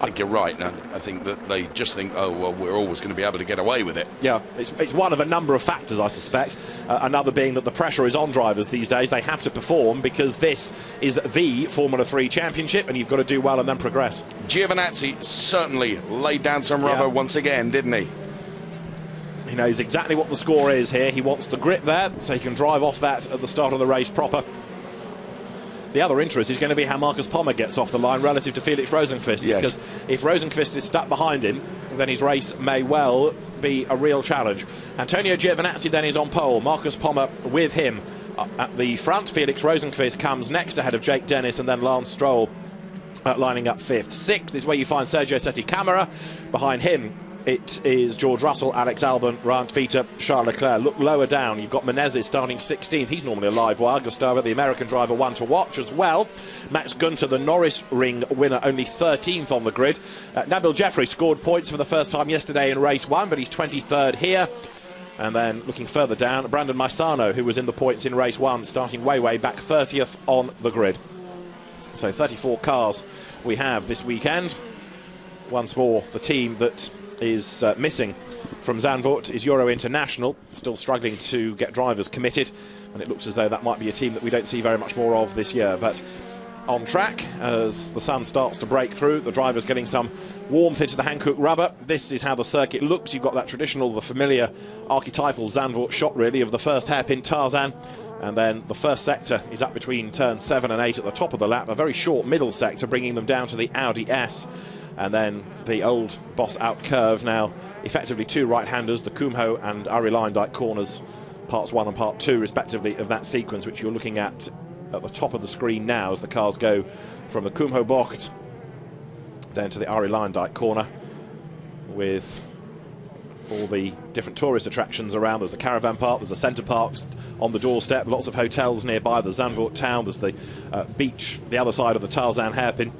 think you're right. No, I think that they just think, oh, well, we're always going to be able to get away with it. Yeah, it's one of a number of factors, I suspect. Another being that the pressure is on drivers these days. They have to perform because this is the Formula 3 Championship and you've got to do well and then progress. Giovinazzi certainly laid down some rubber once again, didn't he? He knows exactly what the score is here. He wants the grip there so he can drive off that at the start of the race proper. The other interest is going to be how Marcus Pommer gets off the line relative to Felix Rosenqvist. Yes. Because if Rosenqvist is stuck behind him, then his race may well be a real challenge. Antonio Giovinazzi then is on pole. Marcus Pommer with him at the front. Felix Rosenqvist comes next ahead of Jake Dennis, and then Lance Stroll lining up fifth. Sixth is where you find Sergio Sette Camara. Behind him, it is George Russell, Alex Albon, Ryan Feiter, Charles Leclerc. Look lower down, you've got Menezes starting 16th. He's normally a live wire. Gustavo, the American driver, one to watch as well. Max Günther, the Norris Ring winner, only 13th on the grid. Nabil Jeffrey scored points for the first time yesterday in race 1, but he's 23rd here. And then looking further down, Brandon Maisano, who was in the points in race 1, starting way back, 30th on the grid. So 34 cars we have this weekend. Once more, the team that is missing from Zandvoort is Euro International, still struggling to get drivers committed, and it looks as though that might be a team that we don't see very much more of this year. But on track, as the sun starts to break through, the drivers getting some warmth into the Hankook rubber. This is how the circuit looks. You've got that traditional, the familiar archetypal Zandvoort shot really of the first hairpin Tarzan, and then the first sector is up between turns 7 and 8 at the top of the lap, a very short middle sector bringing them down to the Audi S. And then the old boss out curve now, effectively two right-handers, the Kumho and Arie Luyendyk corners, parts 1 and part 2 respectively of that sequence, which you're looking at the top of the screen now as the cars go from the Kumho Bocht then to the Arie Luyendyk corner, with all the different tourist attractions around. There's the caravan park, there's the centre parks on the doorstep, lots of hotels nearby, the Zandvoort town, there's the beach, the other side of the Tarzan hairpin.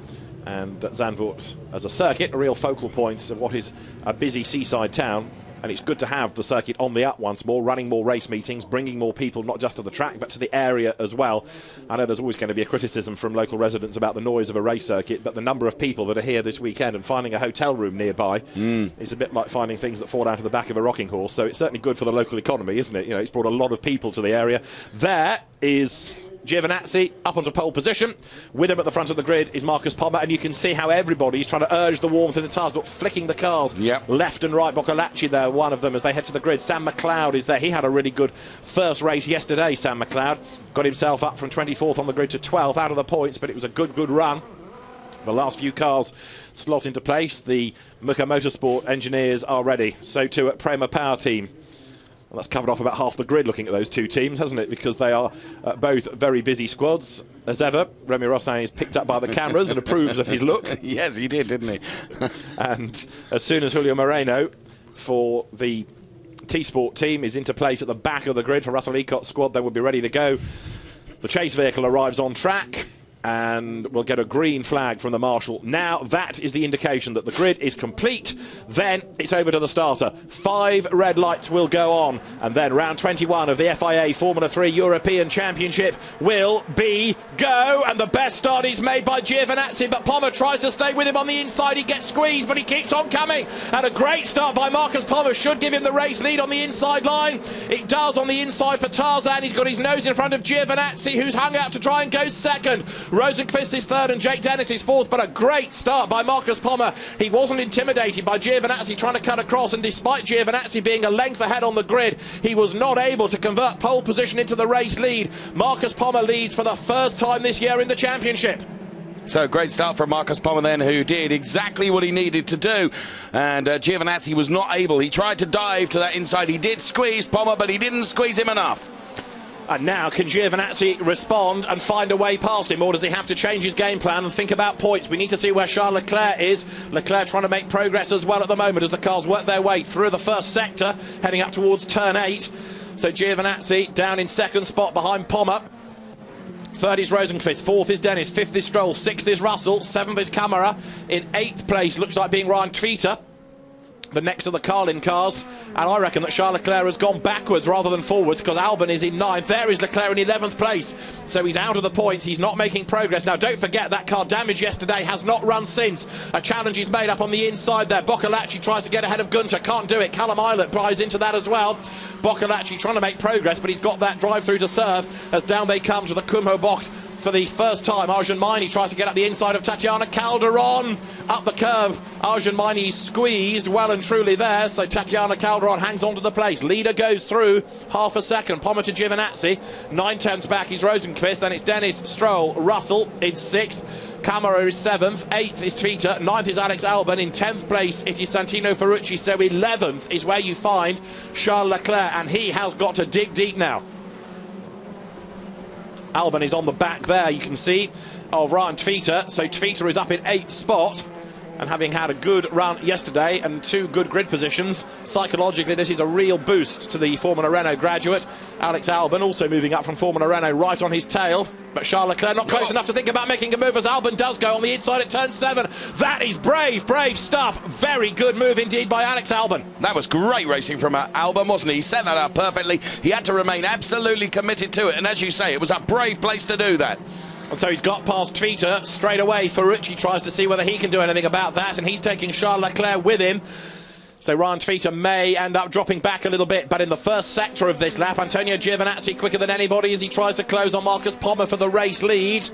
And Zandvoort as a circuit, a real focal point of what is a busy seaside town. And it's good to have the circuit on the up once more, running more race meetings, bringing more people not just to the track but to the area as well. I know there's always going to be a criticism from local residents about the noise of a race circuit, but the number of people that are here this weekend and finding a hotel room nearby is a bit like finding things that fall out of the back of a rocking horse. So it's certainly good for the local economy, isn't it? You know, it's brought a lot of people to the area. There is Giovinazzi up onto pole position. With him at the front of the grid is Marcus Pommer, and you can see how everybody is trying to urge the warmth in the tyres, but flicking the cars left and right. Boccolacci there, one of them, as they head to the grid. Sam McLeod is there. He had a really good first race yesterday, Sam McLeod. Got himself up from 24th on the grid to 12th out of the points, but it was a good run. The last few cars slot into place. The Muka Motorsport engineers are ready. So too at Prema Power Team. Well, that's covered off about half the grid looking at those two teams, hasn't it? Because they are both very busy squads. As ever, Remy Rossin is picked up by the cameras and approves of his look. Yes, he did, didn't he? And as soon as Julio Moreno for the T-Sport team is into place at the back of the grid for Russell Ecott's squad, they will be ready to go. The chase vehicle arrives on track, and we'll get a green flag from the marshal. Now that is the indication that the grid is complete. Then it's over to the starter. 5 red lights will go on, and then round 21 of the FIA Formula 3 European Championship will be go. And the best start is made by Giovinazzi, but Pommer tries to stay with him on the inside. He gets squeezed, but he keeps on coming. And a great start by Marcus Pommer should give him the race lead on the inside line. It does on the inside for Tarzan. He's got his nose in front of Giovinazzi, who's hung out to try and go second. Rosenqvist is third and Jake Dennis is fourth, but a great start by Marcus Pommer. He wasn't intimidated by Giovinazzi trying to cut across, and despite Giovinazzi being a length ahead on the grid, he was not able to convert pole position into the race lead. Marcus Pommer leads for the first time this year in the championship. So great start from Marcus Pommer then, who did exactly what he needed to do. And Giovinazzi was not able. He tried to dive to that inside. He did squeeze Pommer, but he didn't squeeze him enough. And now, can Giovinazzi respond and find a way past him, or does he have to change his game plan and think about points? We need to see where Charles Leclerc is. Leclerc trying to make progress as well at the moment as the cars work their way through the first sector, heading up towards turn 8. So Giovinazzi down in second spot behind Pommer. Third is Rosenqvist, fourth is Dennis, fifth is Stroll, sixth is Russell, seventh is Camara. In eighth place looks like being Ryan Feiter. the next of the Carlin cars, and I reckon that Charles Leclerc has gone backwards rather than forwards, because Albon is in 9th. There is Leclerc in 11th place, so he's out of the points. He's not making progress. Now, don't forget, that car damaged yesterday, has not run since. A challenge is made up on the inside there. Boccolacci tries to get ahead of Gunter, can't do it. Callum Ilott buys into that as well. Boccolacci trying to make progress, but he's got that drive-through to serve, as down they come to the Kumho Bocht. For the first time, Arjun Maini tries to get up the inside of Tatiana Calderon. Up the curve, Arjun Maini squeezed well and truly there, so Tatiana Calderon hangs on to the place. Leader goes through half a second. Pommer to Giovinazzi. 9/10 back is Rosenqvist, then it's Dennis, Stroll, Russell in 6th. Camara is 7th, 8th is Twitter, 9th is Alex Albon, in 10th place it is Santino Ferrucci, so 11th is where you find Charles Leclerc, and he has got to dig deep now. Albon is on the back there, you can see, of Ryan Twitter. So Twitter is up in 8th spot, and having had a good run yesterday and 2 good grid positions, psychologically this is a real boost to the Formula Renault graduate. Alex Albon also moving up from Formula Renault, right on his tail, but Charles Leclerc not close enough to think about making a move, as Albon does go on the inside at turn 7. That is brave stuff. Very good move indeed by Alex Albon. That was great racing from Albon, wasn't he? He set that up perfectly. He had to remain absolutely committed to it, and as you say, it was a brave place to do that. And so he's got past Twitter straight away. Ferrucci tries to see whether he can do anything about that, and he's taking Charles Leclerc with him. So Ryan Twitter may end up dropping back a little bit, but in the first sector of this lap, Antonio Giovinazzi quicker than anybody as he tries to close on Marcus Pommer for the race lead.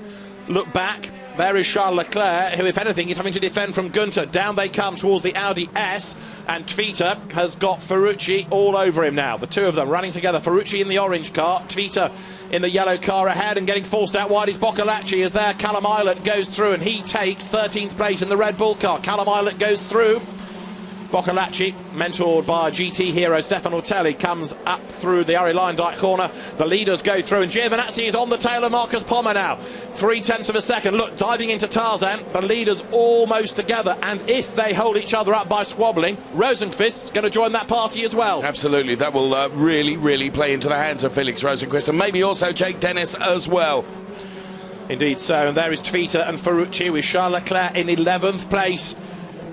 Look back, there is Charles Leclerc, who if anything is having to defend from Gunter. Down they come towards the Audi S, and Twitter has got Ferrucci all over him now. The two of them running together, Ferrucci in the orange car, Twitter in the yellow car ahead, and getting forced out wide is Boccolacci as there. Callum Ilott goes through, and he takes 13th place in the Red Bull car. Callum Ilott goes through. Boccolacci, mentored by GT hero Stefano Telli, comes up through the Ari Lyndike corner. The leaders go through, and Giovinazzi is on the tail of Marcus Pommer now. 0.3 of a second. Look, diving into Tarzan. The leaders almost together, and if they hold each other up by squabbling, Rosenqvist's going to join that party as well. Absolutely. That will really play into the hands of Felix Rosenqvist, and maybe also Jake Dennis as well. Indeed so, and there is Twitter and Ferrucci with Charles Leclerc in 11th place.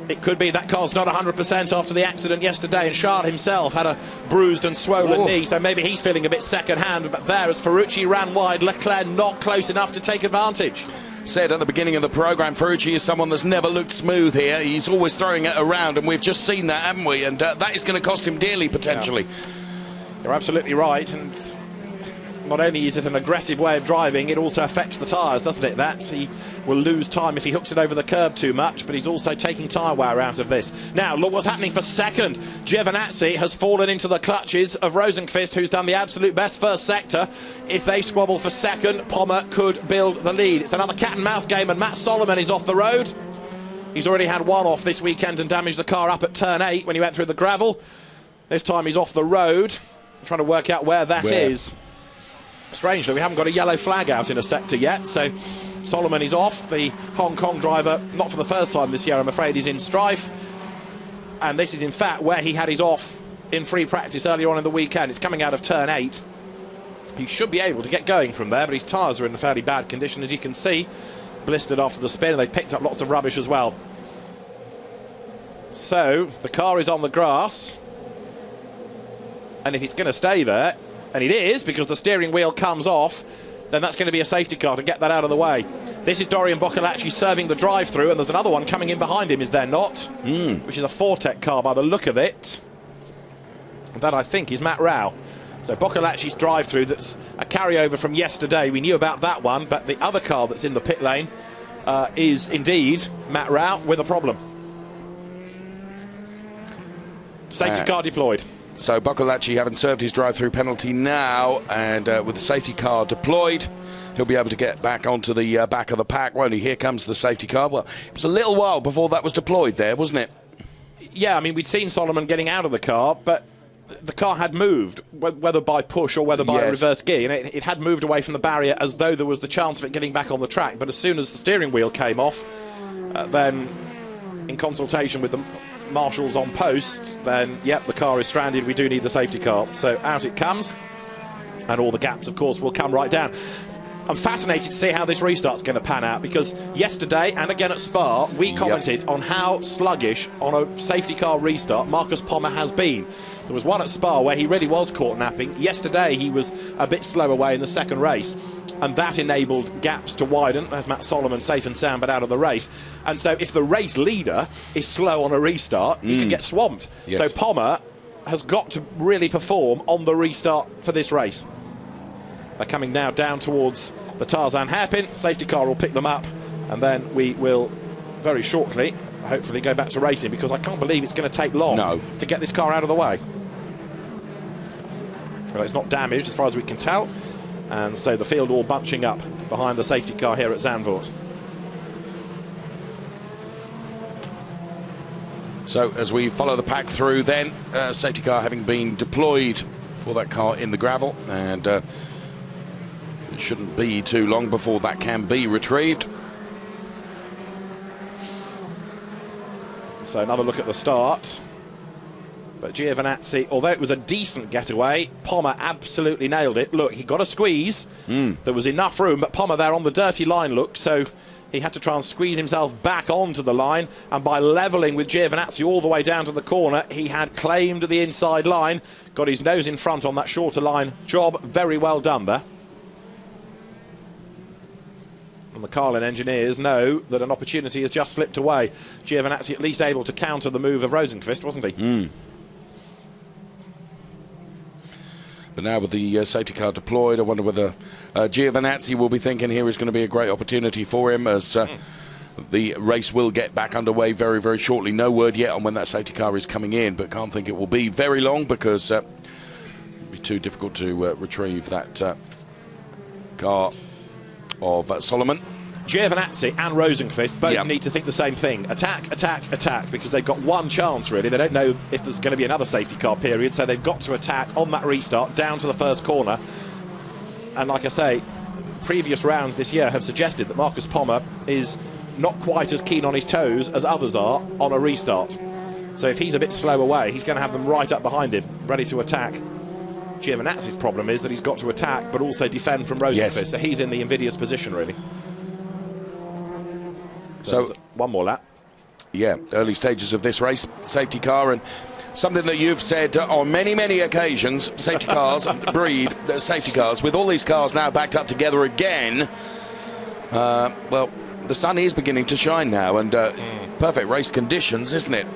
It could be that car's not 100% after the accident yesterday, and Charles himself had a bruised and swollen knee, so maybe he's feeling a bit second-hand. But there, as Ferrucci ran wide, Leclerc not close enough to take advantage. Said at the beginning of the programme, Ferrucci is someone that's never looked smooth here. He's always throwing it around, and we've just seen that, haven't we? And that is going to cost him dearly, potentially. Yeah. You're absolutely right, and not only is it an aggressive way of driving, it also affects the tyres, doesn't it? That he will lose time if he hooks it over the curb too much, but he's also taking tyre wear out of this. Now, look what's happening for second. Giovinazzi has fallen into the clutches of Rosenqvist, who's done the absolute best first sector. If they squabble for second, Pommer could build the lead. It's another cat and mouse game, and Matt Solomon is off the road. He's already had one off this weekend and damaged the car up at turn 8 when he went through the gravel. This time he's off the road. I'm trying to work out where that is. Strangely, we haven't got a yellow flag out in a sector yet, so Solomon is off. The Hong Kong driver, not for the first time this year, I'm afraid, is in strife. And this is, in fact, where he had his off in free practice earlier on in the weekend. It's coming out of turn 8. He should be able to get going from there, but his tyres are in a fairly bad condition, as you can see. Blistered after the spin, and they picked up lots of rubbish as well. So, the car is on the grass. And if it's going to stay there, and it is, because the steering wheel comes off, then that's going to be a safety car to get that out of the way. This is Dorian Boccolacci serving the drive-through, and there's another one coming in behind him, is there not? Which is a Fortec car by the look of it. That, I think, is Matt Rao. So Boccolacci's drive-through, that's a carryover from yesterday. We knew about that one, but the other car that's in the pit lane is indeed Matt Rao with a problem. Safety car deployed. So Boccolacci having served his drive-through penalty now, and with the safety car deployed, he'll be able to get back onto the back of the pack, won't he? Here comes the safety car. Well, it was a little while before that was deployed there, wasn't it? Yeah, I mean, we'd seen Solomon getting out of the car, but the car had moved, whether by push or whether by a reverse gear, and it had moved away from the barrier as though there was the chance of it getting back on the track. But as soon as the steering wheel came off, then in consultation with the marshals on post, then yep, the car is stranded. We do need the safety car. So out it comes, and all the gaps, of course, will come right down. I'm fascinated to see how this restart's going to pan out, because yesterday and again at Spa, we commented on how sluggish on a safety car restart Marcus Pommer has been. There was one at Spa where he really was caught napping. Yesterday he was a bit slow away in the second race, and that enabled gaps to widen as Matt Solomon, safe and sound, but out of the race. And so if the race leader is slow on a restart, he can get swamped. Yes. So Pommer has got to really perform on the restart for this race. They're coming now down towards the Tarzan hairpin. Safety car will pick them up, and then we will very shortly hopefully go back to racing, because I can't believe it's going to take long to get this car out of the way. Well, it's not damaged as far as we can tell, and so the field all bunching up behind the safety car here at Zandvoort. So as we follow the pack through then, safety car having been deployed for that car in the gravel, and it shouldn't be too long before that can be retrieved. So another look at the start. But Giovinazzi, although it was a decent getaway, Pommer absolutely nailed it. Look, he got a squeeze. There was enough room, but Pommer there on the dirty line, look, so he had to try and squeeze himself back onto the line, and by levelling with Giovinazzi all the way down to the corner, he had claimed the inside line, got his nose in front on that shorter line job. Very well done there. And the Carlin engineers know that an opportunity has just slipped away. Giovinazzi at least able to counter the move of Rosenqvist, wasn't he? But now with the safety car deployed, I wonder whether Giovinazzi will be thinking here is going to be a great opportunity for him, as the race will get back underway very, very shortly. No word yet on when that safety car is coming in, but can't think it will be very long, because it'll be too difficult to retrieve that car of Solomon. Giovinazzi and Rosenqvist both need to think the same thing. Attack, attack, attack, because they've got one chance, really. They don't know if there's going to be another safety car period, so they've got to attack on that restart down to the first corner. And like I say, previous rounds this year have suggested that Marcus Pommer is not quite as keen on his toes as others are on a restart. So if he's a bit slow away, he's going to have them right up behind him, ready to attack. Giovinazzi's problem is that he's got to attack but also defend from Rosenqvist, so he's in the invidious position, really. So one more lap. Yeah, early stages of this race, safety car, and something that you've said on many, many occasions, safety cars breed safety cars. With all these cars now backed up together again, well, the sun is beginning to shine now, and it's perfect race conditions, isn't it?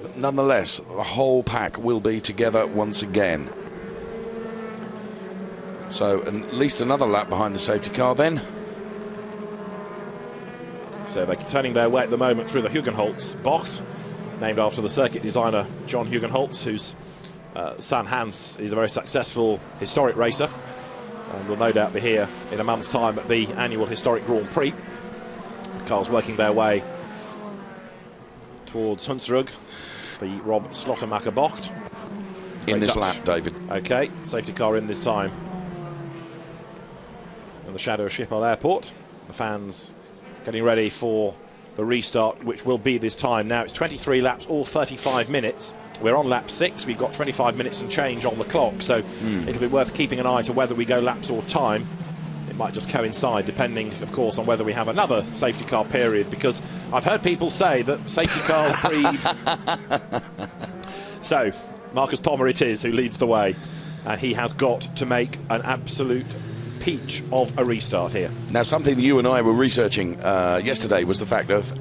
But nonetheless, the whole pack will be together once again. So at least another lap behind the safety car then. So they're turning their way at the moment through the Hugenholtz Bocht, named after the circuit designer John Hugenholtz, whose son Hans is a very successful historic racer, and will no doubt be here in a month's time at the annual historic Grand Prix. The cars working their way towards Hunsrück, the Rob Slottermacher Bocht. In this lap, David. Okay, safety car in this time. In the shadow of Schiphol Airport, the fans getting ready for the restart, which will be this time. Now it's 23 laps, all 35 minutes. We're on lap 6. We've got 25 minutes and change on the clock, so it'll be worth keeping an eye to whether we go laps or time. It might just coincide, depending, of course, on whether we have another safety car period, because I've heard people say that safety cars breed. So, Marcus Pommer it is who leads the way, and he has got to make an absolute peach of a restart here. Now, something that you and I were researching yesterday was the fact of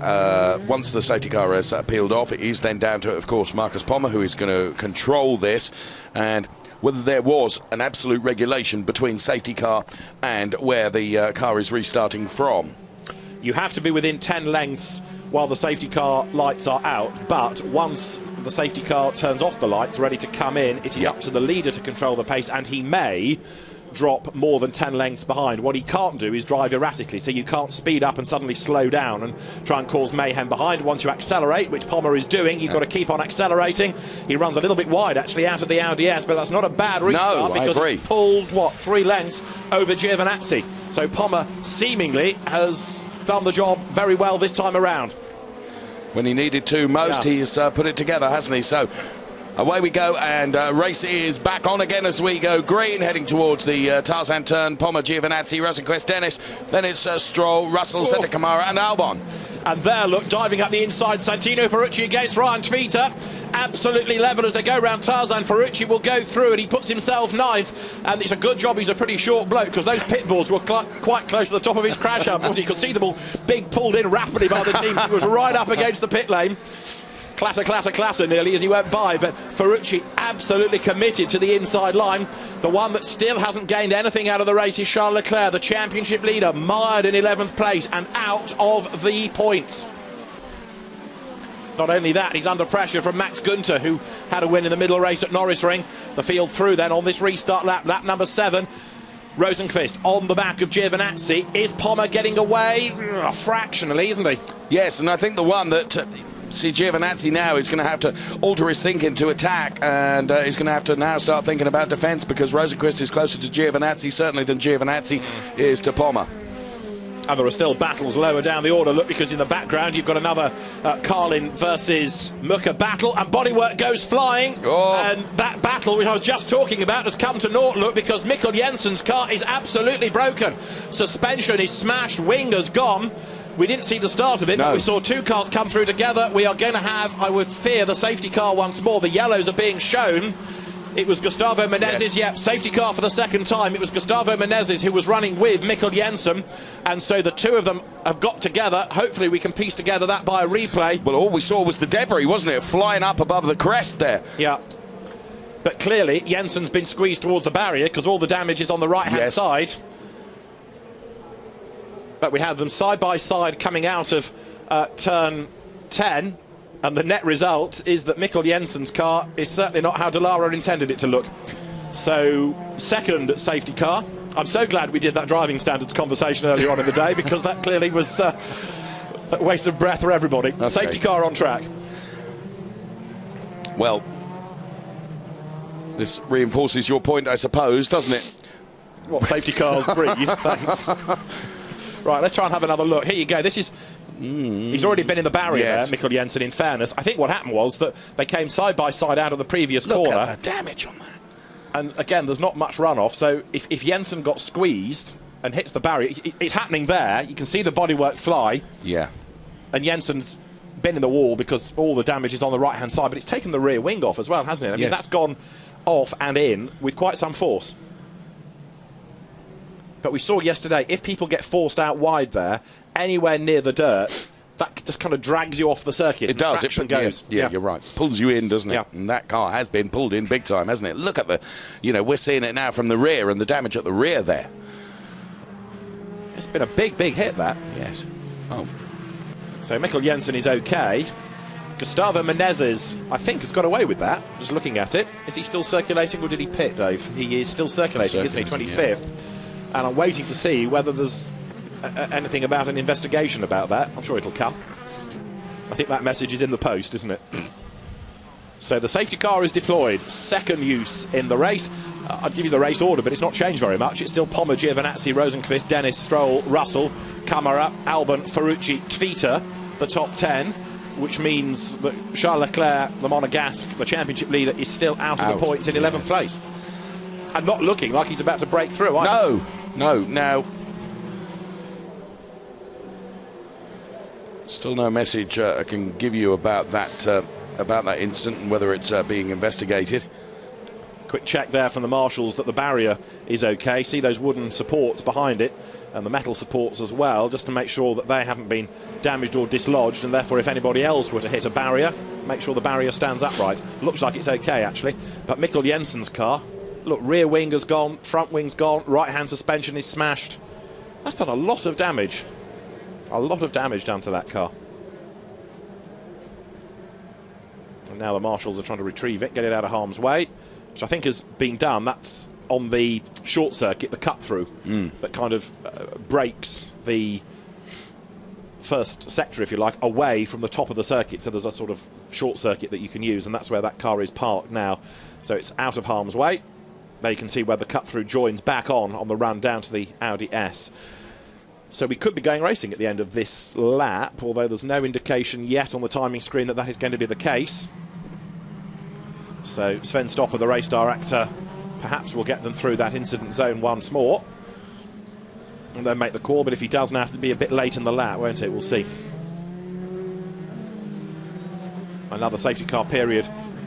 once the safety car has peeled off, it is then down to, of course, Marcus Pommer, who is going to control this, and whether there was an absolute regulation between safety car and where the car is restarting from. You have to be within 10 lengths while the safety car lights are out, but once the safety car turns off the lights, ready to come in, it is up to the leader to control the pace, and he may drop more than 10 lengths behind. What he can't do is drive erratically, so you can't speed up and suddenly slow down and try and cause mayhem behind. Once you accelerate, which Pommer is doing, you've got to keep on accelerating. He runs a little bit wide actually out of the Audi S, but that's not a bad restart, because it's pulled, what, 3 lengths over Giovinazzi. So Pommer seemingly has done the job very well this time around. When he needed to most, he's put it together, hasn't he? So Away we go, and race is back on again as we go green, heading towards the Tarzan turn. Pommer, Giovinazzi, Rosenquist, Dennis. Then it's Stroll, Russell, Santa Camara, and Albon. And there, look, diving up the inside, Santino Ferrucci against Ryan Tvita. Absolutely level as they go round Tarzan. Ferrucci will go through, and he puts himself ninth. And it's a good job he's a pretty short bloke, because those pit bulls were quite close to the top of his crash hump. You could see them all being pulled in rapidly by the team. He was right up against the pit lane. Clatter, clatter, clatter nearly as he went by, but Ferrucci absolutely committed to the inside line. The one that still hasn't gained anything out of the race is Charles Leclerc, the championship leader, mired in 11th place and out of the points. Not only that, he's under pressure from Max Günther, who had a win in the middle race at Norris Ring. The field through then on this restart lap, lap number 7. Rosenqvist on the back of Giovinazzi. Is Pommer getting away? Fractionally, isn't he? Yes, and I think the one that... See, Giovinazzi now is going to have to alter his thinking to attack, and he's going to have to now start thinking about defence, because Rosenqvist is closer to Giovinazzi, certainly, than Giovinazzi is to Pommer. And there are still battles lower down the order, look, because in the background you've got another Carlin versus Mucker battle, and bodywork goes flying. Oh. And that battle, which I was just talking about, has come to naught, look, because Mikkel Jensen's car is absolutely broken. Suspension is smashed, wing has gone. We didn't see the start of it, no. But we saw two cars come through together. We are going to have, I would fear, the safety car once more. The yellows are being shown. It was Gustavo Menezes, yes. safety car for the second time. It was Gustavo Menezes who was running with Mikkel Jensen, and so the two of them have got together. Hopefully we can piece together that by a replay. Well, all we saw was the debris, wasn't it, flying up above the crest there. Yeah. But clearly Jensen's been squeezed towards the barrier, because all the damage is on the right-hand side. But we have them side by side coming out of turn 10, and the net result is that Mikkel Jensen's car is certainly not how Dallara intended it to look. So, second safety car. I'm so glad we did that driving standards conversation earlier on in the day, because that clearly was a waste of breath for everybody. Okay. Safety car on track. Well, this reinforces your point, I suppose, doesn't it? What safety cars breathe? Thanks. Right, let's try and have another look. Here you go. This is... He's already been in the barrier there, Mikkel Jensen, in fairness. I think what happened was that they came side by side out of the previous corner. Look at the damage on that. And again, there's not much runoff, so if Jensen got squeezed and hits the barrier, it's happening there. You can see the bodywork fly. Yeah. And Jensen's been in the wall because all the damage is on the right-hand side, but it's taken the rear wing off as well, hasn't it? I mean, that's gone off and in with quite some force. But we saw yesterday, if people get forced out wide there, anywhere near the dirt, that just kind of drags you off the circuit. It does. It goes. Yeah, you're right. Pulls you in, doesn't it? Yeah. And that car has been pulled in big time, hasn't it? Look at the, we're seeing it now from the rear, and the damage at the rear there. It's been a big, big hit, that. Yes. Oh. So Mikkel Jensen is okay. Gustavo Menezes, I think, has got away with that, just looking at it. Is he still circulating, or did he pit, Dave? He is still circulating, isn't he? 25th. Yeah. And I'm waiting to see whether there's anything about an investigation about that. I'm sure it'll come. I think that message is in the post, isn't it? So the safety car is deployed. Second use in the race. I'll give you the race order, but it's not changed very much. It's still Pommer, Giovinazzi, Rosenqvist, Dennis, Stroll, Russell, Camara, Albon, Ferrucci, Tvita, the top 10, which means that Charles Leclerc, the Monegasque, the championship leader, is still out of the points in 11th place. And not looking like he's about to break through either. No. Now, still no message I can give you about that incident and whether it's being investigated. Quick check there from the marshals that the barrier is okay. See those wooden supports behind it, and the metal supports as well, just to make sure that they haven't been damaged or dislodged, and therefore if anybody else were to hit a barrier, make sure the barrier stands upright. Looks like it's okay, actually. But Mikkel Jensen's car, look, rear wing has gone, front wing's gone, right-hand suspension is smashed. That's done a lot of damage. A lot of damage done to that car. And now the marshals are trying to retrieve it, get it out of harm's way, which I think has been done. That's on the short circuit, the cut-through, that kind of breaks the first sector, if you like, away from the top of the circuit. So there's a sort of short circuit that you can use, and that's where that car is parked now. So it's out of harm's way. There you can see where the cut-through joins back on the run down to the Audi S. So we could be going racing at the end of this lap, although there's no indication yet on the timing screen that that is going to be the case. So Sven Stopper, the race director, perhaps will get them through that incident zone once more and then make the call, but if he doesn't, have to be a bit late in the lap, won't it? We'll see. Another safety car period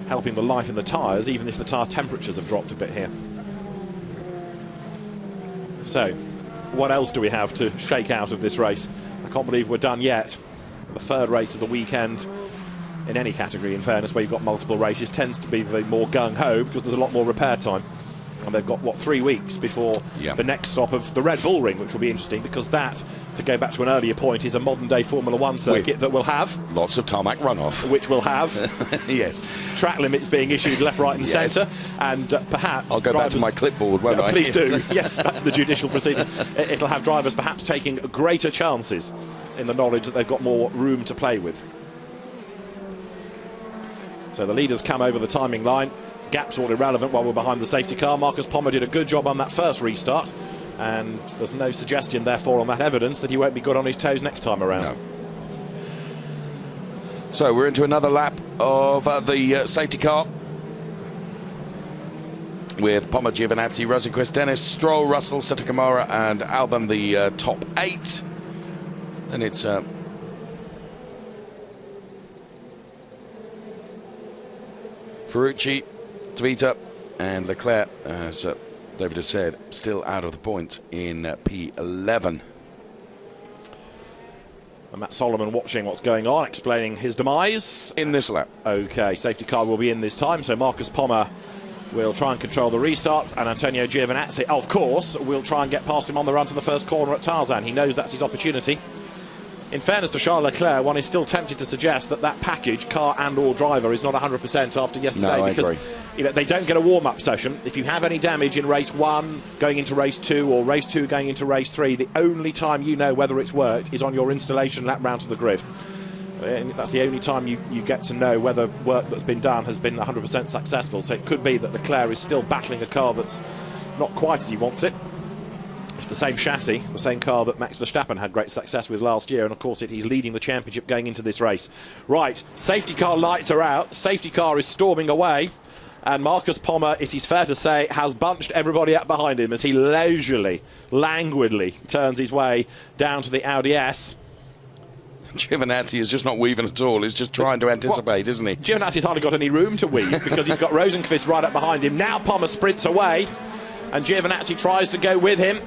helping the life in the tyres, even if the tyre temperatures have dropped a bit here. So, what else do we have to shake out of this race? I can't believe we're done yet. The third race of the weekend, in any category, in fairness, where you've got multiple races, tends to be the more gung-ho because there's a lot more repair time. And they've got, what, 3 weeks before the next stop of the Red Bull Ring, which will be interesting, because that, to go back to an earlier point, is a modern-day Formula 1 circuit that will have... lots of tarmac runoff. Which will have... yes. Track limits being issued left, right and centre. And perhaps... I'll go back to my clipboard, won't I? Please do. Yes, back to the judicial proceedings. It'll have drivers perhaps taking greater chances in the knowledge that they've got more room to play with. So the leaders come over the timing line. Gap's all irrelevant while we're behind the safety car. Marcus Pommer did a good job on that first restart, and there's no suggestion, therefore, on that evidence that he won't be good on his toes next time around. No. So we're into another lap of the safety car with Pommer, Giovinazzi, Rosenqvist, Dennis, Stroll, Russell, Satakamara and Albon, the top 8. And it's... Ferrucci, Tvita and Leclerc, as David has said, still out of the points in P11. And Matt Solomon watching what's going on, explaining his demise. In this lap. OK, safety car will be in this time, so Marcus Pommer will try and control the restart, and Antonio Giovinazzi, of course, will try and get past him on the run to the first corner at Tarzan. He knows that's his opportunity. In fairness to Charles Leclerc, one is still tempted to suggest that that package, car and or driver, is not 100% after yesterday. No, because you know, they don't get a warm-up session. If you have any damage in race 1 going into race 2 or race 2 going into race 3, the only time you know whether it's worked is on your installation lap round to the grid. And that's the only time you get to know whether work that's been done has been 100% successful. So it could be that Leclerc is still battling a car that's not quite as he wants it. It's the same chassis, the same car that Max Verstappen had great success with last year, and of course he's leading the championship going into this race. Right, safety car lights are out, safety car is storming away, and Marcus Pommer, it is fair to say, has bunched everybody up behind him as he leisurely, languidly turns his way down to the Audi S. Giovinazzi is just not weaving at all. He's just trying to anticipate, isn't he? Giovinazzi's hardly got any room to weave because he's got Rosenqvist right up behind him. Now Pommer sprints away, and Giovinazzi tries to go with him.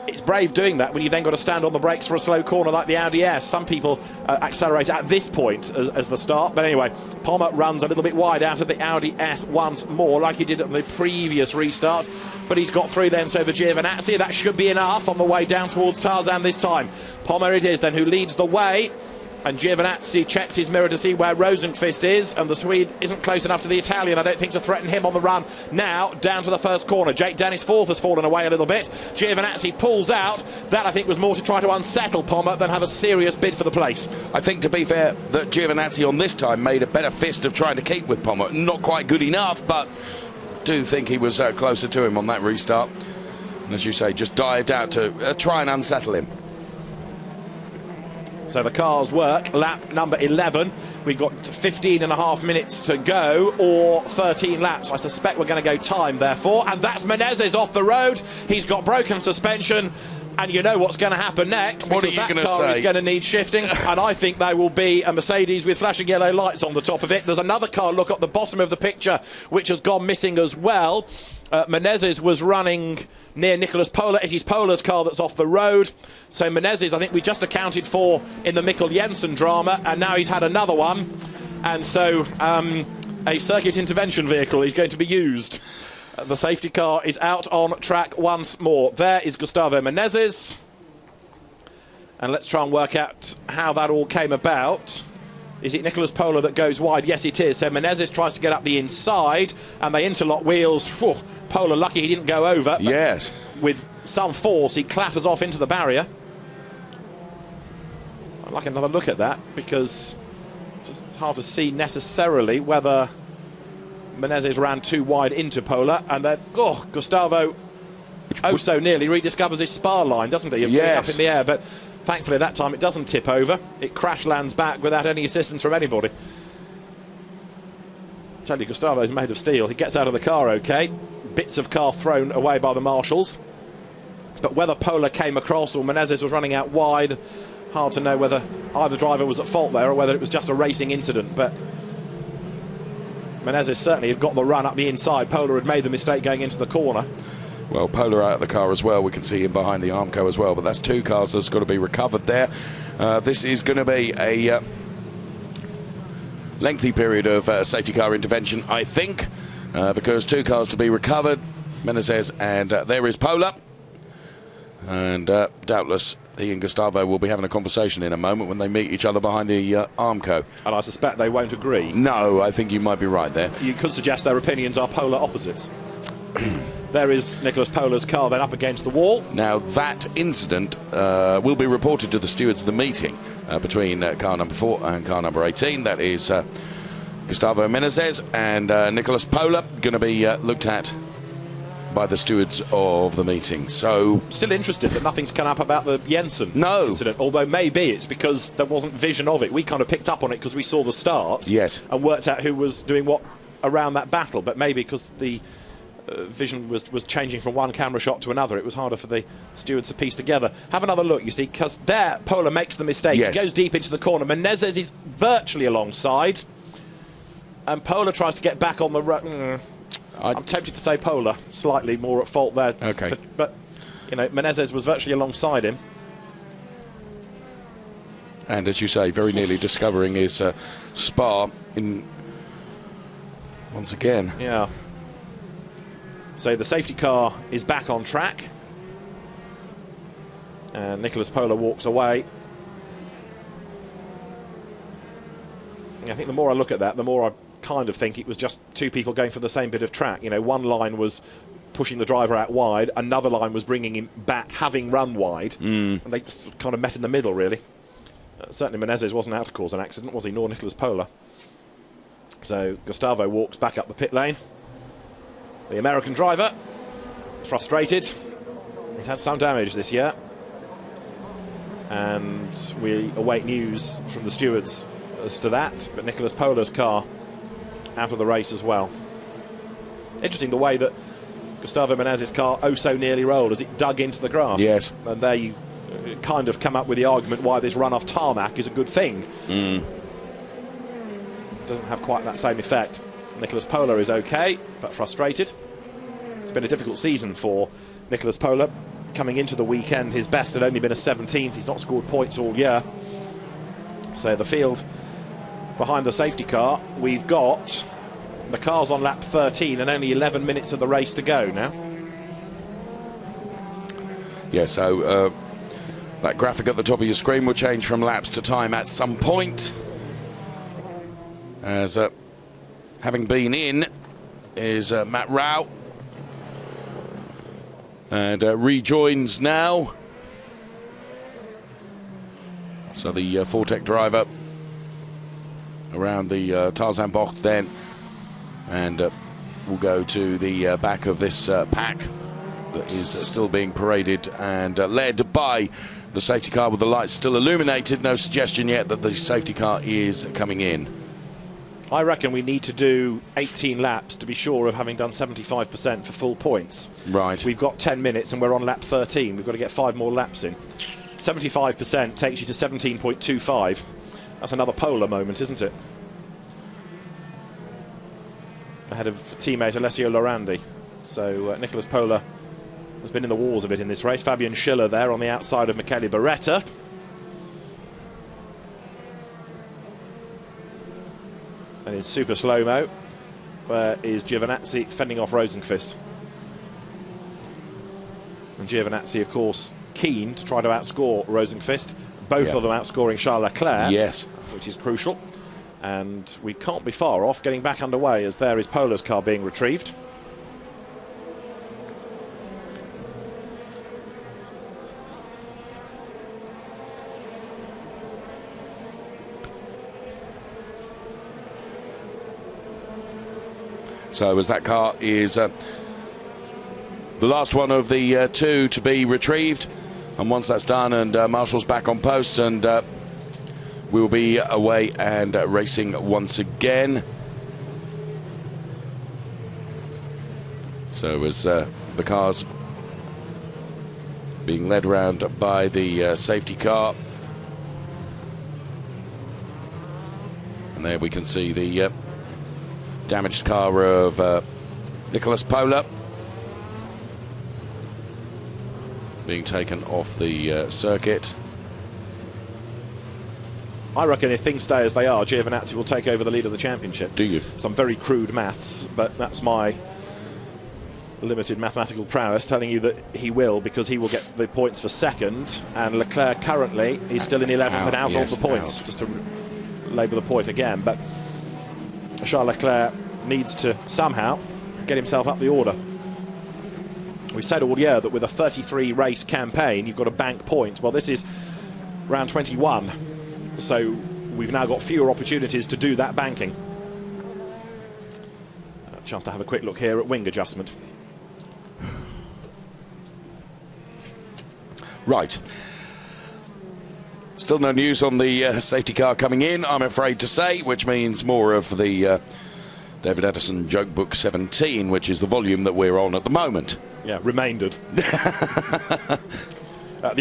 It's brave doing that when you've then got to stand on the brakes for a slow corner like the Audi S. Some people accelerate at this point as the start. But anyway, Pommer runs a little bit wide out of the Audi S once more, like he did at the previous restart. But he's got 3 lengths over Giovinazzi. That should be enough on the way down towards Tarzan this time. Pommer it is then who leads the way. And Giovinazzi checks his mirror to see where Rosenqvist is, and the Swede isn't close enough to the Italian, I don't think, to threaten him on the run. Now, down to the first corner. Jake Dennis fourth has fallen away a little bit. Giovinazzi pulls out. That, I think, was more to try to unsettle Pommer than have a serious bid for the place. I think, to be fair, that Giovinazzi on this time made a better fist of trying to keep with Pommer. Not quite good enough, but do think he was closer to him on that restart. And as you say, just dived out to try and unsettle him. So the cars work, lap number 11. We've got 15 and a half minutes to go, or 13 laps. I suspect we're going to go time, therefore. And that's Menezes off the road. He's got broken suspension. And you know what's going to happen next. What are you going to say? That car is going to need shifting. And I think there will be a Mercedes with flashing yellow lights on the top of it. There's another car, look at the bottom of the picture, which has gone missing as well. Menezes was running near Nicolas Pola. It is Pola's car that's off the road. So Menezes, I think we just accounted for in the Mikkel Jensen drama, and now he's had another one. And so a circuit intervention vehicle is going to be used. The safety car is out on track once more. There is Gustavo Menezes. And let's try and work out how that all came about. Is it Nicolas Pola that goes wide? Yes, it is. So Menezes tries to get up the inside, and they interlock wheels. Whew. Pola lucky he didn't go over. Yes. With some force, he clatters off into the barrier. I'd like another look at that, because it's hard to see necessarily whether Menezes ran too wide into Pola, and then, Gustavo so nearly rediscovers his spar line, doesn't he? Of getting up in the air, but thankfully that time it doesn't tip over. It crash lands back without any assistance from anybody. tell you, Gustavo's made of steel. He gets out of the car okay. Bits of car thrown away by the marshals. But whether Pola came across or Menezes was running out wide, hard to know whether either driver was at fault there or whether it was just a racing incident. But Menezes certainly had got the run up the inside. Pola had made the mistake going into the corner. Well, Pola out of the car as well. We can see him behind the Armco as well. But that's two cars that's got to be recovered there. This is going to be a lengthy period of safety car intervention, I think, because two cars to be recovered. Menezes and there is Pola. And doubtless he and Gustavo will be having a conversation in a moment when they meet each other behind the Armco. And I suspect they won't agree. No, I think you might be right there. You could suggest their opinions are polar opposites. There is Nicholas Pola's car then up against the wall. Now, that incident will be reported to the stewards of the meeting between car number 4 and car number 18. That is Gustavo Menezes and Nicholas Pola, going to be looked at by the stewards of the meeting. So, still interested that nothing's come up about the Jensen incident, although maybe it's because there wasn't vision of it. We kind of picked up on it because we saw the start, yes, and worked out who was doing what around that battle, but maybe because the vision was changing from one camera shot to another, it was harder for the stewards to piece together. Have another look, you see, because there Pola makes the mistake. Yes. He goes deep into the corner. Menezes is virtually alongside, and Pola tries to get back on the I'm tempted to say Pola, slightly more at fault there. Okay. But, you know, Menezes was virtually alongside him. And as you say, very nearly discovering his spar in once again. Yeah. So the safety car is back on track. And Nicholas Pola walks away. I think the more I look at that, the more I kind of think it was just two people going for the same bit of track. You know, one line was pushing the driver out wide, another line was bringing him back, having run wide, and they just kind of met in the middle, really. Certainly Menezes wasn't out to cause an accident, was he, nor Nicholas Pola. So Gustavo walks back up the pit lane. The American driver, frustrated. He's had some damage this year. And we await news from the stewards as to that, but Nicholas Pola's car out of the race as well. Interesting the way that Gustavo Menezes' car oh so nearly rolled as it dug into the grass. Yes. And there you kind of come up with the argument why this run off tarmac is a good thing. Doesn't have quite that same effect. Nicholas Pola is okay, but frustrated. It's been a difficult season for Nicholas Pola. Coming into the weekend, his best had only been a 17th. He's not scored points all year. So the field behind the safety car, we've got the cars on lap 13 and only 11 minutes of the race to go now. Yeah, so that graphic at the top of your screen will change from laps to time at some point. As having been in is Matt Rao. And rejoins now. So the Fortec driver around the Tarzan Bocht then. And we'll go to the back of this pack that is still being paraded and led by the safety car with the lights still illuminated. No suggestion yet that the safety car is coming in. I reckon we need to do 18 laps to be sure of having done 75% for full points. Right. We've got 10 minutes and we're on lap 13. We've got to get 5 more laps in. 75% takes you to 17.25. That's another Pola moment, isn't it? Ahead of teammate Alessio Lorandi. So Nicholas Pola has been in the wars a bit in this race. Fabian Schiller there on the outside of Michele Beretta. And in super slow-mo, where is Giovinazzi fending off Rosenqvist. And Giovinazzi, of course, keen to try to outscore Rosenqvist. Both of them outscoring Charles Leclerc. Yes. Which is crucial. And we can't be far off getting back underway as there is Pola's car being retrieved. So as that car is the last one of the two to be retrieved, and once that's done and Marshall's back on post, and we will be away and racing once again. So as the car's being led around by the safety car. And there we can see the damaged car of Nicholas Pola being taken off the circuit. I reckon if things stay as they are, Giovinazzi will take over the lead of the championship. Do you? Some very crude maths, but that's my limited mathematical prowess telling you that he will, because he will get the points for second, and Leclerc currently is still in 11th and out of the points. Just to label the point again, but Charles Leclerc needs to somehow get himself up the order. We've said all year that with a 33 race campaign you've got to bank points. Well, this is round 21, so we've now got fewer opportunities to do that banking. A chance to have a quick look here at wing adjustment. Right. Still no news on the safety car coming in, I'm afraid to say, which means more of the David Edison Joke Book 17, which is the volume that we're on at the moment. Yeah, remaindered. The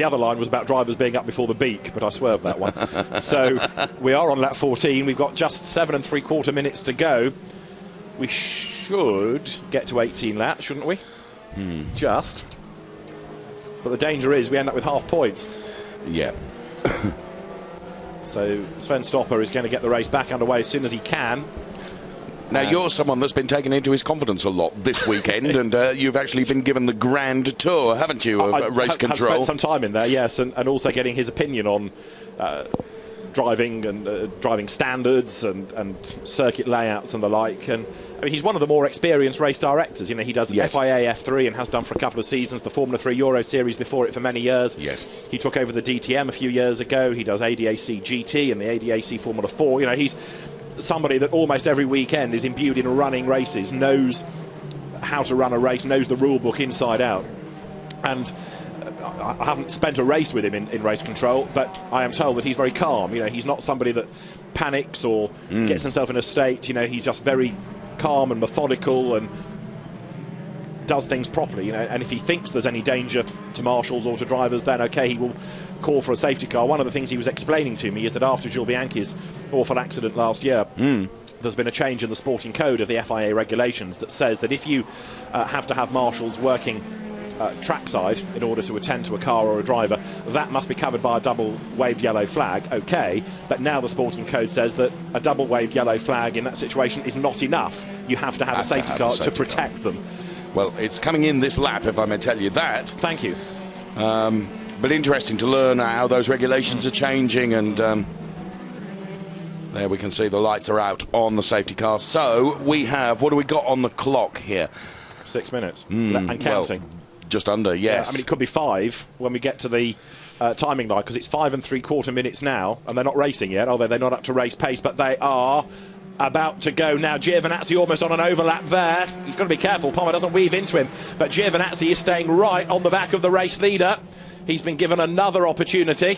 other line was about drivers being up before the beak, but I swerved that one. So we are on lap 14. We've got just 7 3/4 minutes to go. We should get to 18 laps, shouldn't we? Just. But the danger is we end up with half points. Yeah. So Sven Stopper is going to get the race back underway as soon as he can. Now, you're someone that's been taken into his confidence a lot this weekend, and you've actually been given the grand tour, haven't you, of race control? I've spent some time in there, yes, and also getting his opinion on driving and driving standards and circuit layouts and the like. And I mean, he's one of the more experienced race directors. You know, he does FIA F3 and has done for a couple of seasons, the Formula 3 Euro Series before it for many years. Yes. He took over the DTM a few years ago. He does ADAC GT and the ADAC Formula 4. You know, he's somebody that almost every weekend is imbued in running races, knows how to run a race, knows the rule book inside out. And I haven't spent a race with him in race control, but I am told that he's very calm. You know, he's not somebody that panics or gets himself in a state. You know, he's just very calm and methodical and does things properly. You know, and if he thinks there's any danger to marshals or to drivers, then okay, he will call for a safety car. One of the things he was explaining to me is that after Jules Bianchi's awful accident last year, there's been a change in the sporting code of the FIA regulations that says that if you have to have marshals working trackside in order to attend to a car or a driver, that must be covered by a double waved yellow flag. Okay, but now the sporting code says that a double waved yellow flag in that situation is not enough. You have to have a safety car to protect them. Well, it's coming in this lap, if I may tell you that. Thank you. But interesting to learn how those regulations are changing, and there we can see the lights are out on the safety car. So we have, what do we got on the clock here? 6 minutes and counting. Well, just under, yes. I mean, it could be 5 when we get to the timing line, because it's 5 3/4 minutes now, and they're not racing yet, although they're not up to race pace, but they are about to go now. Giovinazzi almost on an overlap there. He's got to be careful Palmer doesn't weave into him, but Giovinazzi is staying right on the back of the race leader. He's been given another opportunity,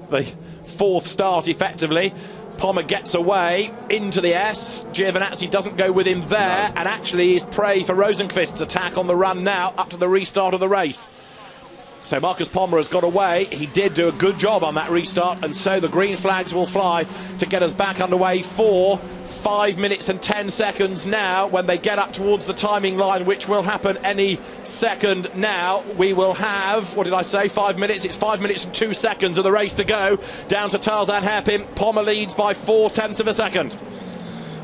the 4th start effectively. Palmer gets away into the S. Giovinazzi doesn't go with him there, and actually is prey for Rosenqvist's attack on the run now up to the restart of the race. So Marcus Palmer has got away. He did do a good job on that restart, and so the green flags will fly to get us back underway for 5 minutes and 10 seconds now. When they get up towards the timing line, which will happen any second now, we will have, what did I say, 5 minutes? It's 5 minutes and 2 seconds of the race to go, down to Tarzan hairpin. Palmer leads by 0.4 of a second.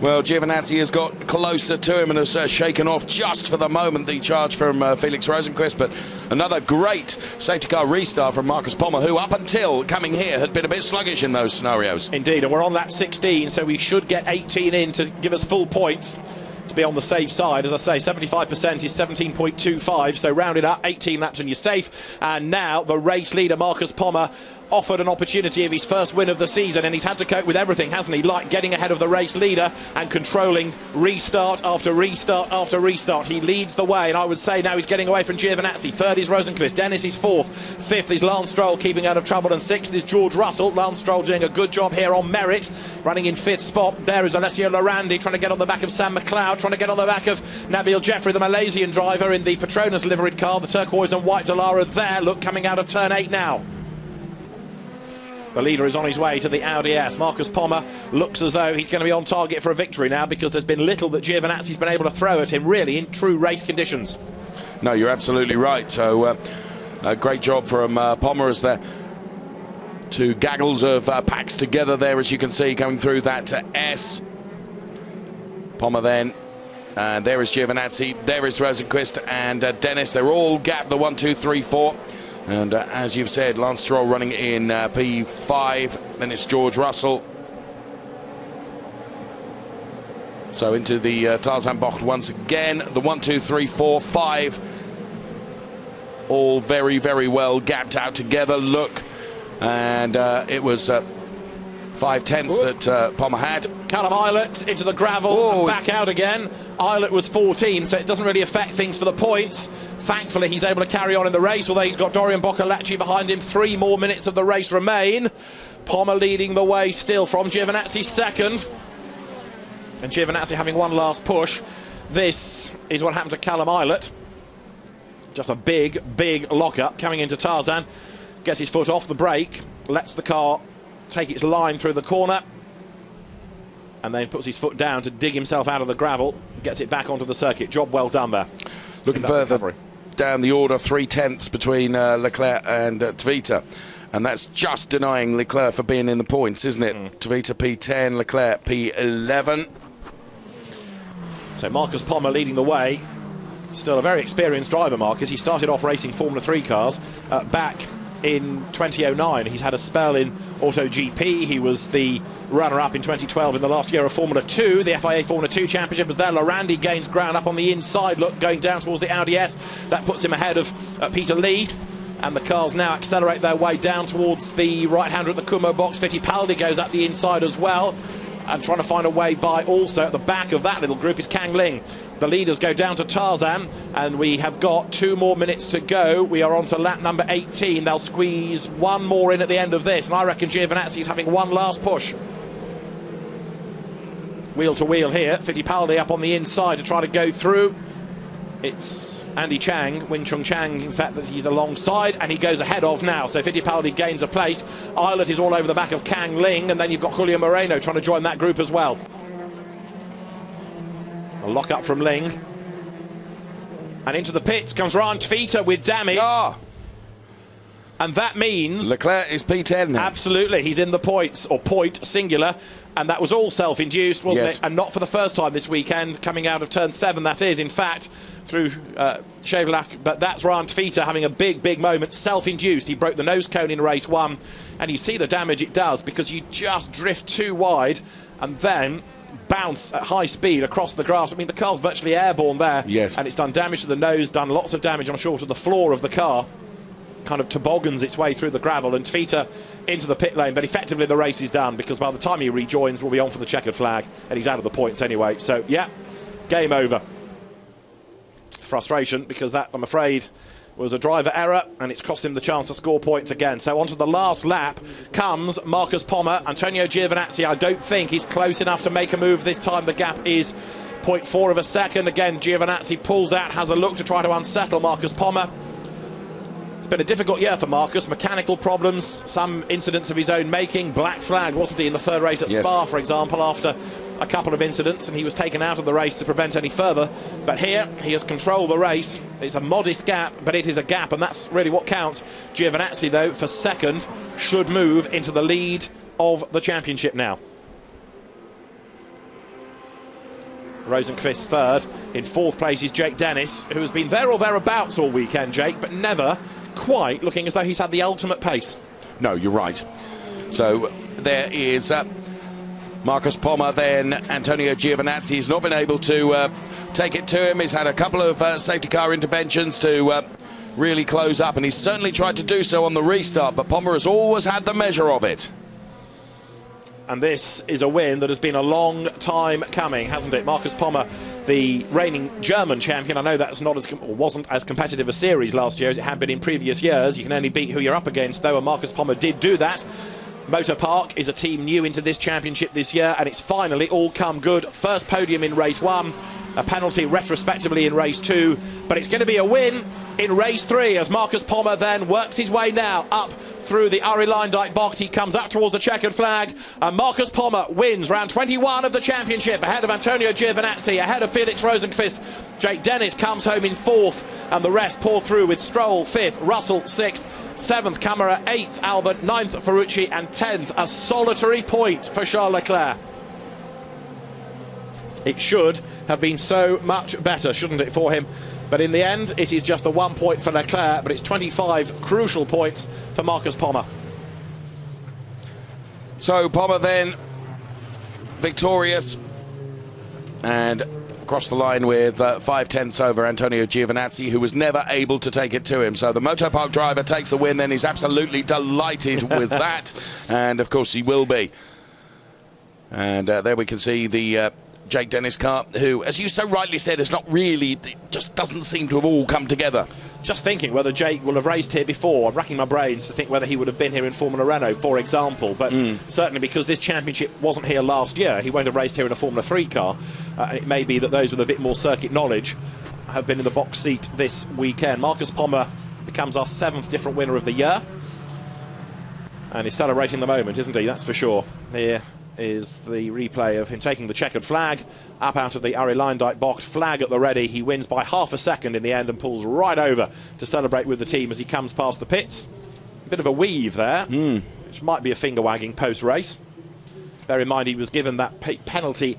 Well, Giovinazzi has got closer to him and has shaken off just for the moment the charge from Felix Rosenqvist, but another great safety car restart from Marcus Palmer, who up until coming here had been a bit sluggish in those scenarios. Indeed, and we're on lap 16, so we should get 18 in to give us full points to be on the safe side. As I say, 75% is 17.25, so round it up, 18 laps and you're safe. And now the race leader, Marcus Palmer, offered an opportunity of his first win of the season, and he's had to cope with everything, hasn't he? Like getting ahead of the race leader and controlling restart after restart after restart. He leads the way, and I would say now he's getting away from Giovinazzi. Third is Rosenqvist, Dennis is fourth, fifth is Lance Stroll keeping out of trouble, and sixth is George Russell. Lance Stroll doing a good job here on merit, running in fifth spot. There is Alessio Lorandi trying to get on the back of Sam McLeod, trying to get on the back of Nabil Jeffrey, the Malaysian driver in the Petronas liveried car, the turquoise and white Dallara there. Look, coming out of turn 8 now. The leader is on his way to the Audi S. Marcus Pommer looks as though he's going to be on target for a victory now, because there's been little that Giovinazzi's been able to throw at him, really, in true race conditions. No, you're absolutely right. So, a great job from Pommer as there. Two gaggles of packs together there, as you can see, coming through that S. Pommer then. And there is Giovinazzi, there is Rosenqvist and Dennis. They're all gapped, the 1, 2, 3, 4. And as you've said, Lance Stroll running in P5. Then it's George Russell. So into the Tarzan Bocht once again. The 1, 2, 3, 4, 5. All very, very well gapped out together. Look. And it was 5/10 that Pommer had. Callum Eilert into the gravel and back out again. Eilert was 14, so it doesn't really affect things for the points. Thankfully, he's able to carry on in the race, although he's got Dorian Boccolacci behind him. 3 more minutes of the race remain. Pommer leading the way still from Giovinazzi second. And Giovinazzi having one last push. This is what happened to Callum Eilert. Just a big, big lock-up coming into Tarzan. Gets his foot off the brake, lets the car take its line through the corner, and then puts his foot down to dig himself out of the gravel, gets it back onto the circuit. Job well done there. Looking further down the order, 3/10 between Leclerc and Tvita, and that's just denying Leclerc for being in the points, isn't it? Tvita P10, Leclerc P11. So Marcus Pommer leading the way. Still a very experienced driver, Marcus. He started off racing Formula 3 cars back in 2009. He's had a spell in AutoGP. He was the runner-up in 2012 in the last year of Formula 2. The FIA Formula 2 Championship was there. Lorandi gains ground up on the inside. Look, going down towards the Audi S. That puts him ahead of Peter Lee. And the cars now accelerate their way down towards the right-hander at the Kumho box. Fittipaldi goes up the inside as well. And trying to find a way by also at the back of that little group is Kang Ling. The leaders go down to Tarzan, and we have got 2 more minutes to go. We are on to lap number 18. They'll squeeze one more in at the end of this, and I reckon Giovinazzi's having one last push. Wheel to wheel here. Fittipaldi up on the inside to try to go through. It's Andy Chang, Wing Chun Chang, in fact, that he's alongside, and he goes ahead of now. So Fittipaldi gains a place. Eilert is all over the back of Kang Ling, and then you've got Julio Moreno trying to join that group as well. A lock up from Ling. And into the pits comes Ryan Tvita with damage. And that means Leclerc is P10 now. Absolutely, he's in the points, or point, singular. And that was all self-induced, wasn't it? And not for the first time this weekend, coming out of turn 7, that is, in fact, through Chevelak. But that's Ryan Tvita having a big, big moment, self-induced. He broke the nose cone in race 1. And you see the damage it does, because you just drift too wide and then bounce at high speed across the grass. I mean, the car's virtually airborne there. Yes. And it's done damage to the nose, done lots of damage, I'm sure, to the floor of the car. Kind of toboggans its way through the gravel, and Tvita into the pit lane, but effectively the race is done, because by the time he rejoins we'll be on for the checkered flag, and he's out of the points anyway. So yeah, game over. Frustration, because that, I'm afraid, was a driver error, and it's cost him the chance to score points again. So onto the last lap comes Marcus Pommer. Antonio Giovinazzi, I don't think he's close enough to make a move this time. The gap is 0.4 of a second. Again, Giovinazzi pulls out, has a look to try to unsettle Marcus Pommer. Been a difficult year for Marcus. Mechanical problems, some incidents of his own making. Black flag, wasn't he, in the third race at Spa, for example, after a couple of incidents, and he was taken out of the race to prevent any further. But here he has controlled the race. It's a modest gap, but it is a gap, and that's really what counts. Giovinazzi, though, for second, should move into the lead of the championship now. Rosenqvist third. In fourth place is Jake Dennis, who has been there or thereabouts all weekend, Jake, but never quite looking as though he's had the ultimate pace. No, you're right. So there is Marcus Pommer, then Antonio Giovinazzi. He's not been able to take it to him. He's had a couple of safety car interventions to really close up, and he's certainly tried to do so on the restart, but Pommer has always had the measure of it. And this is a win that has been a long time coming, hasn't it? Marcus Pommer, the reigning German champion. I know that's not as wasn't as competitive a series last year as it had been in previous years. You can only beat who you're up against, though, and Marcus Pommer did do that. Motor Park is a team new into this championship this year, and it's finally all come good. First podium in race 1, a penalty retrospectively in race 2, but it's going to be a win in race 3 as Marcus Pommer then works his way now up through the Ari Lindijk box. He comes up towards the checkered flag, and Marcus Pommer wins round 21 of the championship ahead of Antonio Giovinazzi, ahead of Felix Rosenqvist. Jake Dennis comes home in 4th, and the rest pour through with Stroll 5th, Russell 6th, 7th Camara, 8th Albert, 9th Ferrucci, and 10th a solitary point for Charles Leclerc. It should have been so much better, shouldn't it, for him? But in the end, it is just a 1 point for Leclerc, but it's 25 crucial points for Marcus Pommer. So Pommer then victorious and across the line with 5/10 over Antonio Giovinazzi, who was never able to take it to him. So the Motor Park driver takes the win, then he's absolutely delighted with that, and of course he will be. And there we can see the Jake Dennis car, who, as you so rightly said, has not really, just doesn't seem to have all come together. Just thinking whether Jake will have raced here before. I'm racking my brains to think whether he would have been here in Formula Renault, for example. But certainly because this championship wasn't here last year, he won't have raced here in a Formula 3 car. And it may be that those with a bit more circuit knowledge have been in the box seat this weekend. Marcus Pommer becomes our 7th different winner of the year. And he's celebrating the moment, isn't he? That's for sure. Here is the replay of him taking the checkered flag up out of the Ari Lindijk box, flag at the ready. He wins by half a second in the end and pulls right over to celebrate with the team as he comes past the pits. A bit of a weave there, which might be a finger wagging post-race. Bear in mind he was given that penalty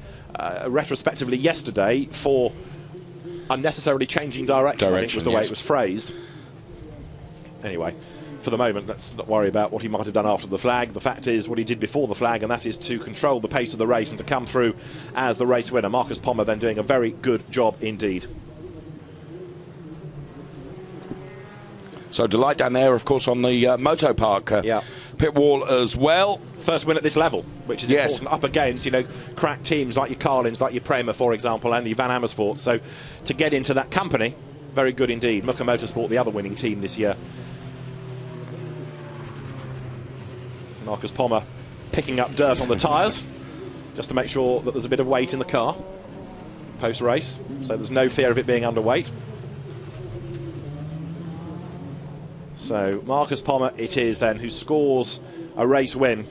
retrospectively yesterday for unnecessarily changing direction, I think was the way it was phrased. Anyway, for the moment, let's not worry about what he might have done after the flag. The fact is what he did before the flag, and that is to control the pace of the race and to come through as the race winner. Marcus Pommer then doing a very good job indeed. So delight down there, of course, on the Moto Park pit wall as well. First win at this level, which is important, up against, you know, crack teams like your Carlins, like your Prema, for example, and your Van Amersfoort. So to get into that company, very good indeed. Muka Motorsport, the other winning team this year. Marcus Pommer picking up dirt on the tyres just to make sure that there's a bit of weight in the car post-race, so there's no fear of it being underweight. So Marcus Pommer it is then who scores a race win,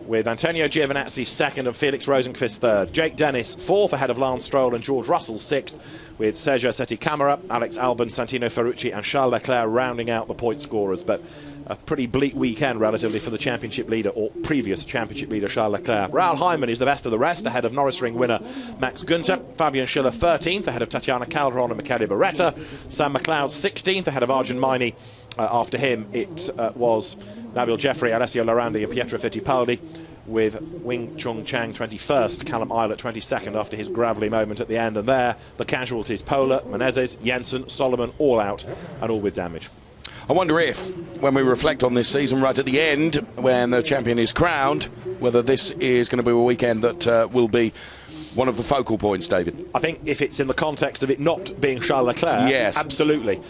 with Antonio Giovinazzi 2nd and Felix Rosenqvist 3rd. Jake Dennis 4th ahead of Lance Stroll and George Russell 6th, with Sergio Seti Camara, Alex Albon, Santino Ferrucci and Charles Leclerc rounding out the point scorers. But a pretty bleak weekend relatively for the championship leader, or previous championship leader, Charles Leclerc. Raoul Hyman is the best of the rest, ahead of Norris Ring winner Max Günther. Fabian Schiller 13th, ahead of Tatiana Calderon and Michele Beretta. Sam McLeod 16th, ahead of Arjun Maini. After him, it was Nabil Jeffrey, Alessio Lorandi and Pietro Fittipaldi, with Wing Chung Chang 21st, Callum Eilert 22nd after his gravelly moment at the end. And there, the casualties, Pola, Menezes, Jensen, Solomon, all out and all with damage. I wonder if, when we reflect on this season right at the end, when the champion is crowned, whether this is going to be a weekend that will be one of the focal points, David. I think if it's in the context of it not being Charles Leclerc, yes, absolutely.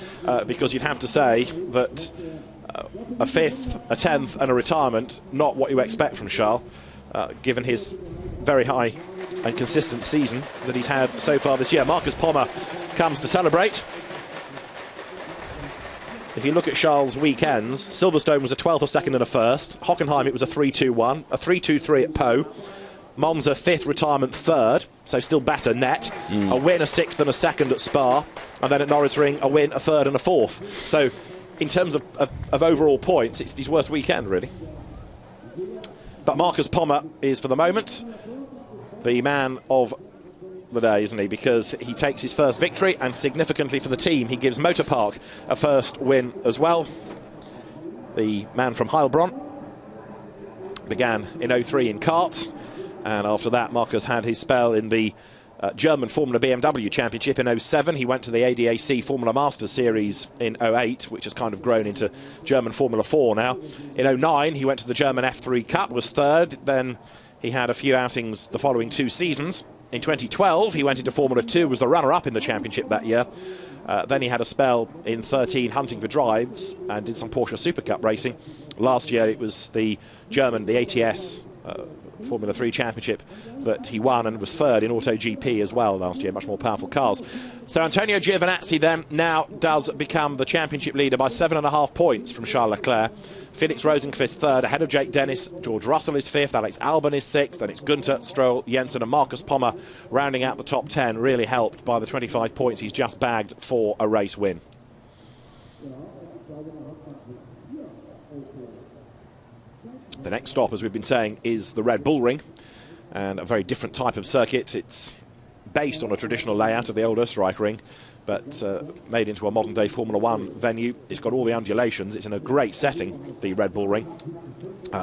Because you'd have to say that a 5th, a 10th and a retirement, not what you expect from Charles, given his very high and consistent season that he's had so far this year. Marcus Pommer comes to celebrate. If you look at Charles' weekends, Silverstone was a 12th, a 2nd and a 1st. Hockenheim, it was a 3-2-1, a 3-2-3 at Pau. Monza, 5th, retirement 3rd, so still better net. A win, a 6th and a 2nd at Spa. And then at Norris Ring, a win, a 3rd and a 4th. So in terms of overall points, it's his worst weekend, really. But Marcus Pommer is, for the moment, the man of the day, isn't he? Because he takes his first victory, and significantly for the team, he gives Motor Park a first win as well. The man from Heilbronn began in 03 in karts, and after that Marcus had his spell in the German Formula BMW Championship in 07. He went to the ADAC Formula Masters Series in 08, which has kind of grown into German Formula 4 now. In 09, he went to the German F3 Cup, was third. Then he had a few outings the following 2 seasons. In 2012, he went into Formula 2, was the runner-up in the championship that year. Then he had a spell in 13 hunting for drives and did some Porsche Super Cup racing. Last year it was the German, the ATS Formula 3 Championship that he won, and was third in AutoGP as well last year, much more powerful cars. So Antonio Giovinazzi then now does become the championship leader by 7.5 points from Charles Leclerc. Felix Rosenqvist third, ahead of Jake Dennis. George Russell is fifth, Alex Albon is sixth, then it's Günther, Stroll, Jensen and Marcus Pommer rounding out the top 10, really helped by the 25 points he's just bagged for a race win. The next stop, as we've been saying, is the Red Bull Ring, and a very different type of circuit. It's based on a traditional layout of the old Österreich Ring, but made into a modern-day Formula 1 venue. It's got all the undulations. It's in a great setting, the Red Bull Ring,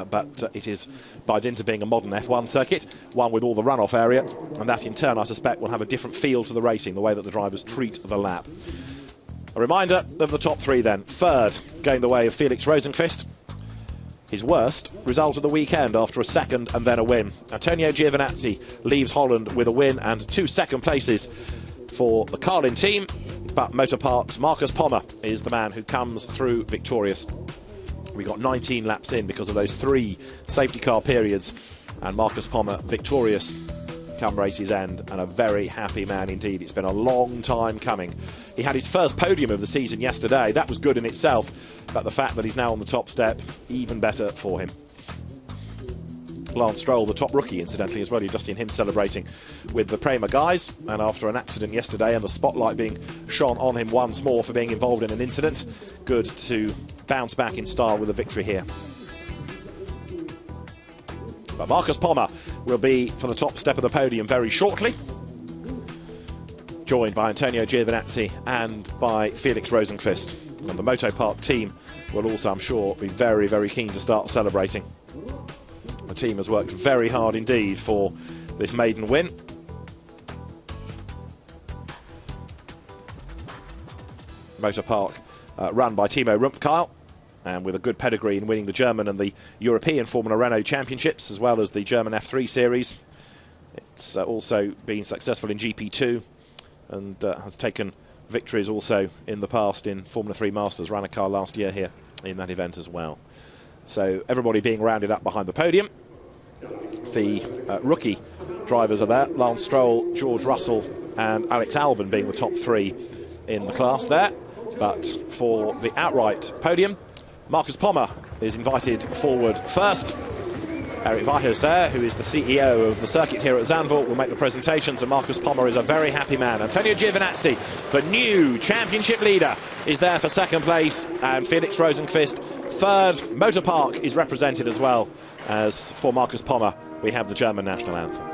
but it is, by dint of being a modern F1 circuit, one with all the runoff area, and that in turn, I suspect, will have a different feel to the racing, the way that the drivers treat the lap. A reminder of the top 3 then. Third, going the way of Felix Rosenqvist. His worst result of the weekend after a second and then a win. Antonio Giovinazzi leaves Holland with a win and 2 second places for the Carlin team, but Motor Park's Marcus Pommer is the man who comes through victorious. We got 19 laps in because of those 3 safety car periods, and Marcus Pommer victorious come race's end, and a very happy man indeed. It's been a long time coming. He had his first podium of the season yesterday. That was good in itself, but the fact that he's now on the top step, even better for him. Lance Stroll, the top rookie, incidentally, as well. You've just seen him celebrating with the Prema guys, and after an accident yesterday and the spotlight being shone on him once more for being involved in an incident, good to bounce back in style with a victory here. But Marcus Pommer will be for the top step of the podium very shortly, joined by Antonio Giovinazzi and by Felix Rosenqvist. And the Moto Park team will also, I'm sure, be very, very keen to start celebrating. The team has worked very hard indeed for this maiden win. Motor Park run by Timo Rumpkeil, and with a good pedigree in winning the German and the European Formula Renault Championships, as well as the German F3 Series. It's also been successful in GP2 and has taken victories also in the past in Formula 3 Masters. Ran a car last year here in that event as well. So everybody being rounded up behind the podium. The rookie drivers are there. Lance Stroll, George Russell and Alex Albon being the top 3 in the class there. But for the outright podium, Marcus Pommer is invited forward first. Eric Weijers there, who is the CEO of the circuit here at Zandvoort, will make the presentations, and Marcus Pommer is a very happy man. Antonio Giovinazzi, the new championship leader, is there for second place, and Felix Rosenqvist third. Motor Park is represented as well as for Marcus Pommer. We have the German national anthem.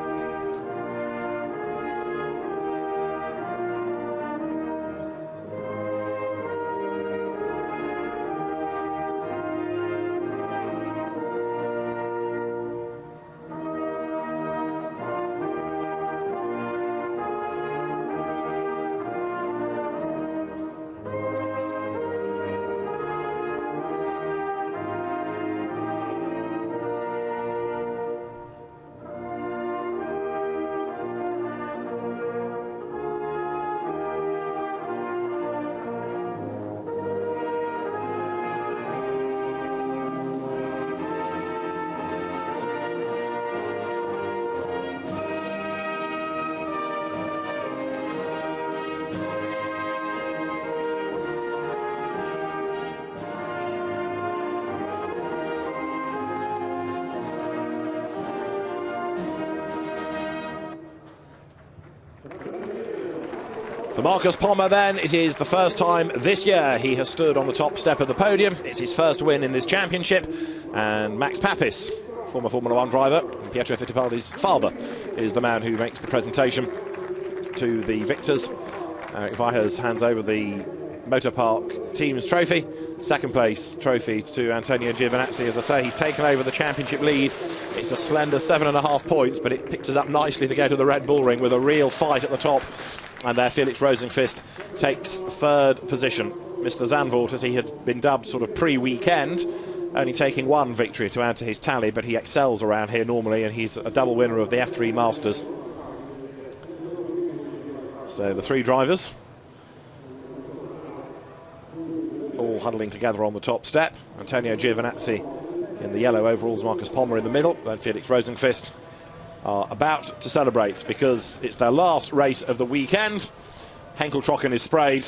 For Marcus Pommer then, it is the first time this year he has stood on the top step of the podium. It's his first win in this championship, and Max Papis, former Formula 1 driver, Pietro Fittipaldi's father, is the man who makes the presentation to the victors. Eric Weijers hands over the Motor Park Teams trophy. Second place trophy to Antonio Giovinazzi. As I say, he's taken over the championship lead. It's a slender 7.5 points, but it picks us up nicely to go to the Red Bull Ring with a real fight at the top. And there Felix Rosenqvist takes third position. Mr. Zandvoort, as he had been dubbed sort of pre-weekend, only taking one victory to add to his tally, but he excels around here normally, and he's a double winner of the F3 Masters. So the three drivers all huddling together on the top step. Antonio Giovinazzi in the yellow overalls, Marcus Palmer in the middle, then Felix Rosenqvist are about to celebrate because it's their last race of the weekend. Henkel-Trocken is sprayed,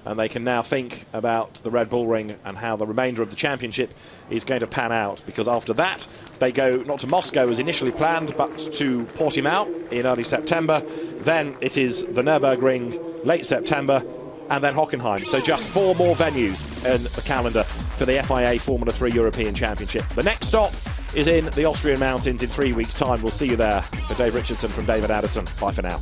and they can now think about the Red Bull Ring and how the remainder of the championship is going to pan out, because after that they go not to Moscow as initially planned, but to Portimao in early September. Then it is the Nürburgring late September, and then Hockenheim. So just 4 more venues in the calendar for the FIA Formula 3 European Championship. The next stop is in the Austrian mountains in 3 weeks' time. We'll see you there. For Dave Richardson from David Addison, bye for now.